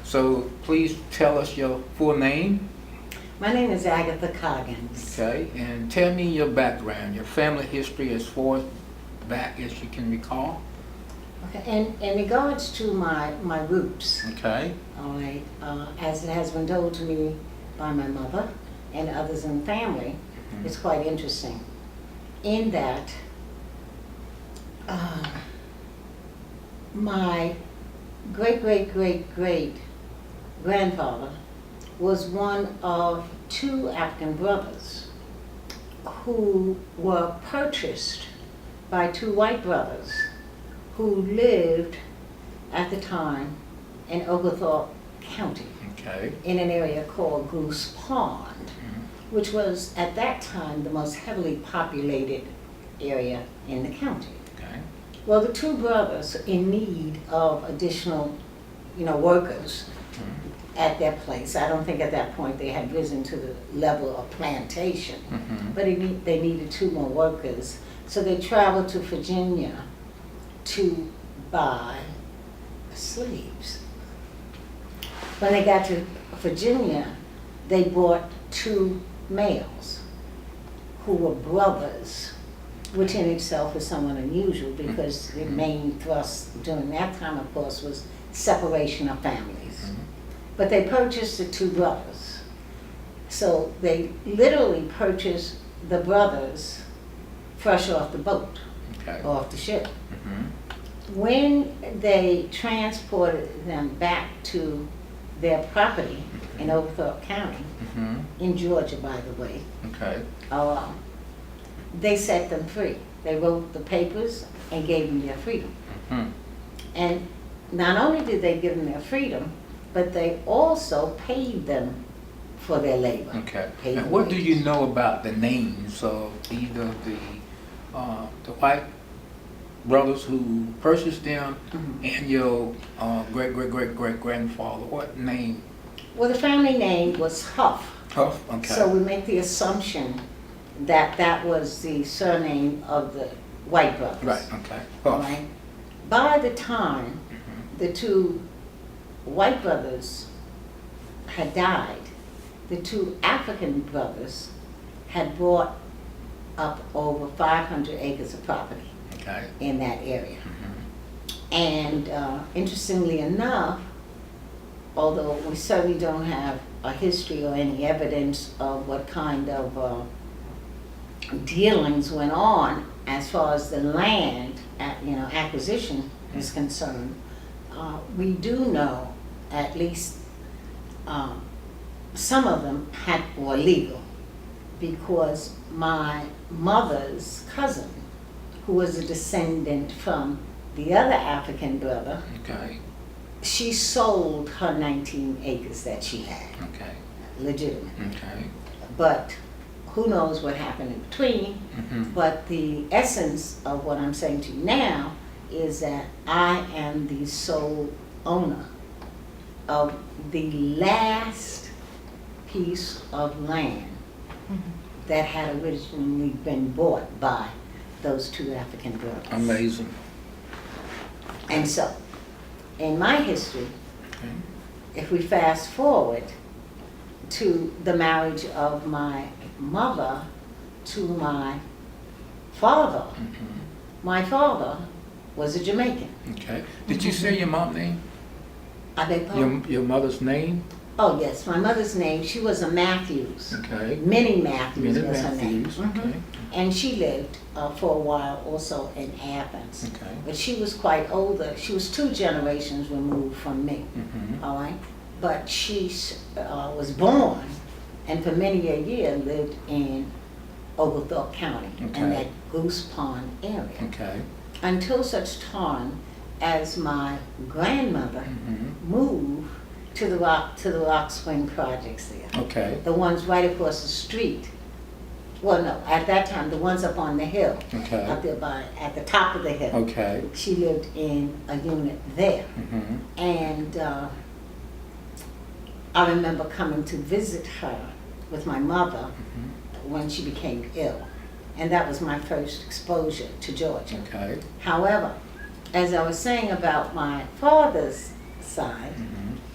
So please tell us your full name, My name is Agatha Coggins. okay, and tell me your background, your family history as far back as you can recall, Okay, and in regards to my roots, okay? all right, as it has been told to me by my mother and others in the family, it's quite interesting. In that, my great grandfather was one of two African brothers who were purchased by two white brothers who lived at the time in Oglethorpe County Okay. in an area called Goose Pond, which was at that time the most heavily populated area in the county. Okay. Well, the two brothers in need of additional, workers at their place. I don't think at that point they had risen to the level of plantation, but they needed two more workers. So they traveled to Virginia to buy slaves. When they got to Virginia, they bought two males who were brothers, which in itself is somewhat unusual because the main thrust during that time, of course, was separation of families. But they purchased the two brothers. So they literally purchased the brothers fresh off the boat, Okay. off the ship. When they transported them back to their property in Oglethorpe County, in Georgia, by the way, Okay. they set them free. They wrote the papers and gave them their freedom. And not only did they give them their freedom, but they also paid them for their labor. Okay. Paid And what do wages. you know about the names of either the white brothers who purchased them and your great grandfather? What name? Well, the family name was Huff. Huff. Okay. So we make the assumption that that was the surname of the white brothers. Right. Okay. All Huff. right. By the time the two white brothers had died, the two African brothers had bought up over 500 acres of property Okay. in that area. And interestingly enough, although we certainly don't have a history or any evidence of what kind of dealings went on as far as the land, acquisition is concerned, we do know at least some of them were legal because my mother's cousin, who was a descendant from the other African brother, Okay. she sold her 19 acres that she had, Okay. legitimate. Okay. But who knows what happened in between. But the essence of what I'm saying to you now is that I am the sole owner of the last piece of land that had originally been bought by those two African brothers. Amazing. And so, in my history, Okay. if we fast forward to the marriage of my mother to my father, my father was a Jamaican. Okay. Did you say your mom's name? I beg pardon? Your mother's name? Oh, yes, my mother's name, she was a Matthews. Okay. Minnie Matthews Minnie was her name. Matthews. Okay. And she lived for a while also in Athens. Okay. But she was quite older. She was 2 generations removed from me, all right? But she was born and for many a year lived in Oglethorpe County Okay. in that Goose Pond area. Okay. Until such time as my grandmother moved to the Rock Spring projects there. Okay. The ones right across the street. Well, no, at that time, the ones up on the hill. Okay. Up there at the top of the hill. Okay. She lived in a unit there. And I remember coming to visit her with my mother when she became ill. And that was my first exposure to Georgia. Okay. However, as I was saying about my father's side,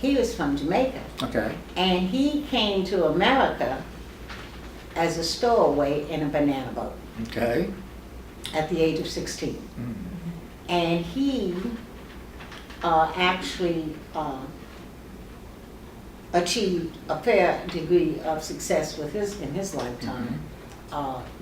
He was from Jamaica. Okay. And he came to America as a stowaway in a banana boat Okay. at the age of 16. Mhm. And he actually achieved a fair degree of success with in his lifetime,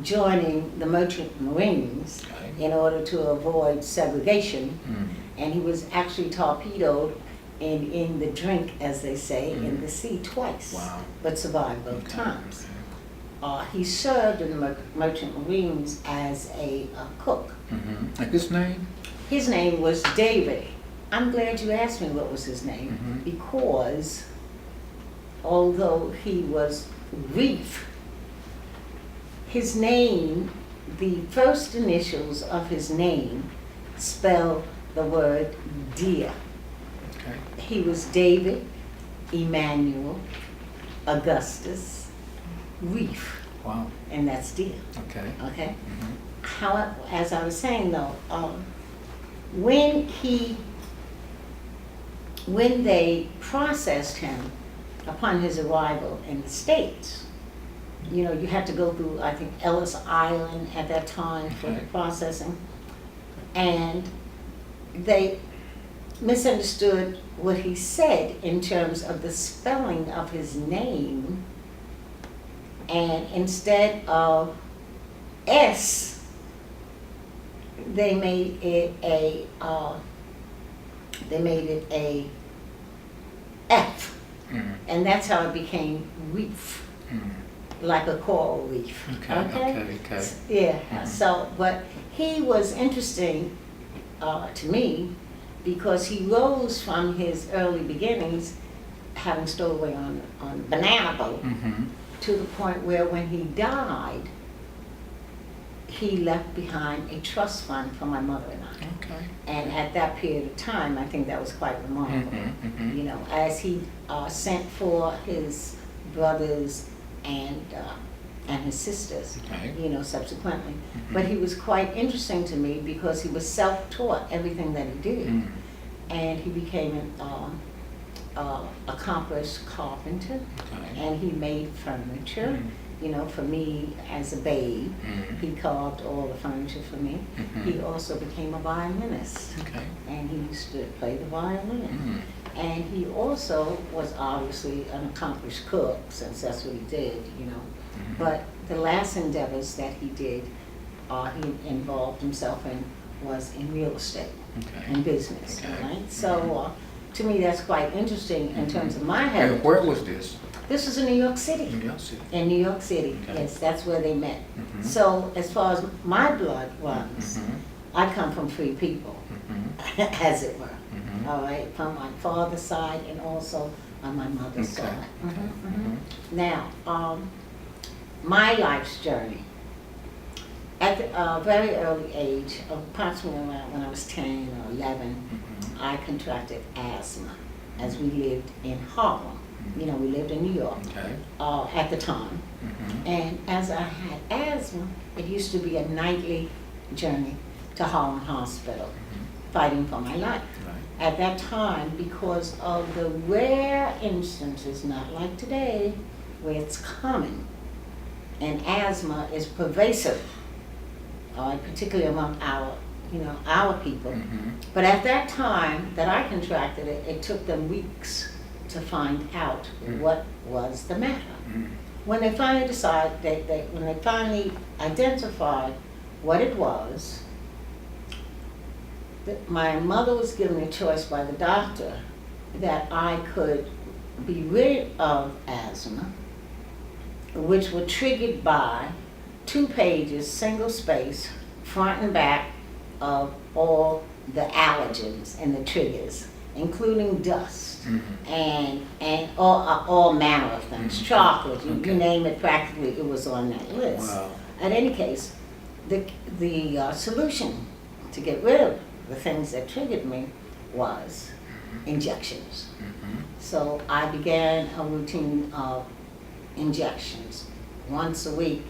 joining the Merchant Marines Okay. in order to avoid segregation. Mhm. And he was actually torpedoed in the drink, as they say, in Mhm. the sea twice, Wow. but survived both Okay. times. He served in the Merchant Marines as a cook. Mhm. Like his name? His name was David. I'm glad you asked me what was his name, Mhm. because although he was Reef, his name, the first initials of his name spell the word deer. Okay. He was David Emmanuel Augustus Reef, Wow. and that's deer, Okay. okay? Mhm. How, as I was saying though, when they processed him upon his arrival in the States, you know, you had to go through, I think, Ellis Island at that time for the Okay. processing. And they misunderstood what he said in terms of the spelling of his name. And instead of S, they made it a F, Mhm. and that's how it became reef, Mhm. like a coral reef. Okay. Okay. Okay. Yeah. Mhm. So, but he was interesting to me because he rose from his early beginnings, having stowed away on a banana boat, Mhm. to the point where when he died, he left behind a trust fund for my mother and I. Okay. And at that period of time, I think that was quite remarkable. Mhm. Mhm. You know, as he sent for his brothers and his sisters, Okay. you know, subsequently. Mhm. But he was quite interesting to me because he was self-taught everything that he did. Mhm. And he became an accomplished carpenter, Okay. and he made furniture. Mhm. You know, for me as a babe, Mhm. he carved all the furniture for me. Mhm. He also became a violinist, Okay. and he used to play the violin. Mhm. And he also was obviously an accomplished cook, since that's what he did, you know. Mhm. But the last endeavors that he did, he involved himself in, was in real estate Okay. and business, Okay. right? So, to me, that's quite interesting in terms of my And heritage. where was this? This was in New York City. New York City. In New York City, Okay. yes, that's where they met. Mhm. So, as far as my blood runs, Mhm. I come from free people, Mhm. as it were. Mhm. All right, from my father's side and also on my mother's Okay. side. Okay. Mhm. Mhm. Now, my life's journey. At a very early age, approximately around when I was 10 or 11, Mhm. I contracted asthma as we lived in Harlem. You know, we lived in New York Okay. at the time. Mhm. And as I had asthma, it used to be a nightly journey to Harlem Hospital, fighting for my life. Right. At that time, because of the rare instances, not like today, where it's common, and asthma is pervasive, particularly among our people. Mhm. But at that time that I contracted it, it took them weeks to find out what was the matter. Mhm. When they finally when they finally identified what it was, my mother was given a choice by the doctor that I could be rid of asthma, which were triggered by 2 pages, single space, front and back of all the allergens and the triggers, including dust Mhm. and all manner of things, Mhm. chocolate, you Okay. name it, practically it was on that list. Wow. In any case, the solution to get rid of the things that triggered me was injections. Mhm. So I began a routine of injections once a week,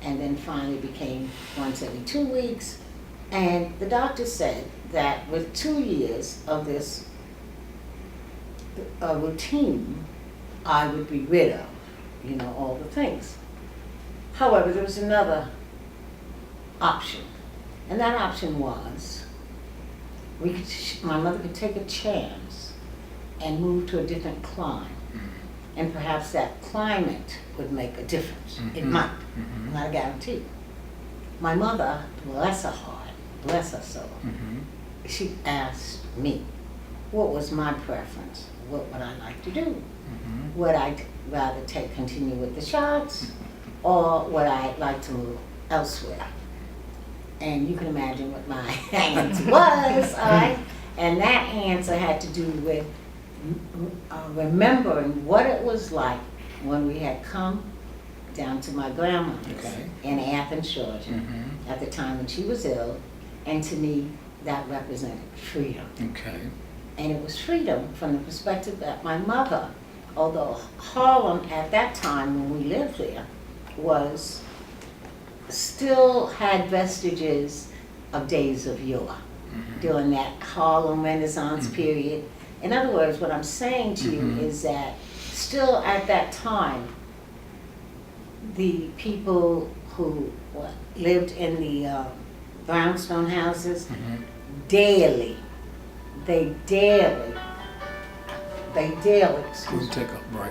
and then finally became once every 2 weeks. And the doctor said that with 2 years of this a routine, I would be rid of, you know, all the things. However, there was another option, and that option was my mother could take a chance and move to a different clime, and perhaps that climate would make a difference. It might, not a guarantee. My mother, bless her heart, bless her soul, she asked me, what was my preference? What would I like to do? Would I rather continue with the shots, or would I like to move elsewhere? And you can imagine what my answer was, all right? And that answer had to do with remembering what it was like when we had come down to my grandmother's in Athens, Georgia, at the time when she was ill, and to me, that represented freedom. And it was freedom from the perspective that my mother, although Harlem at that time when we lived there, still had vestiges of days of yore, during that Harlem Renaissance period. In other words, what I'm saying to you is that still at that time, the people who lived in the brownstone houses, daily, excuse me, We'll take a break.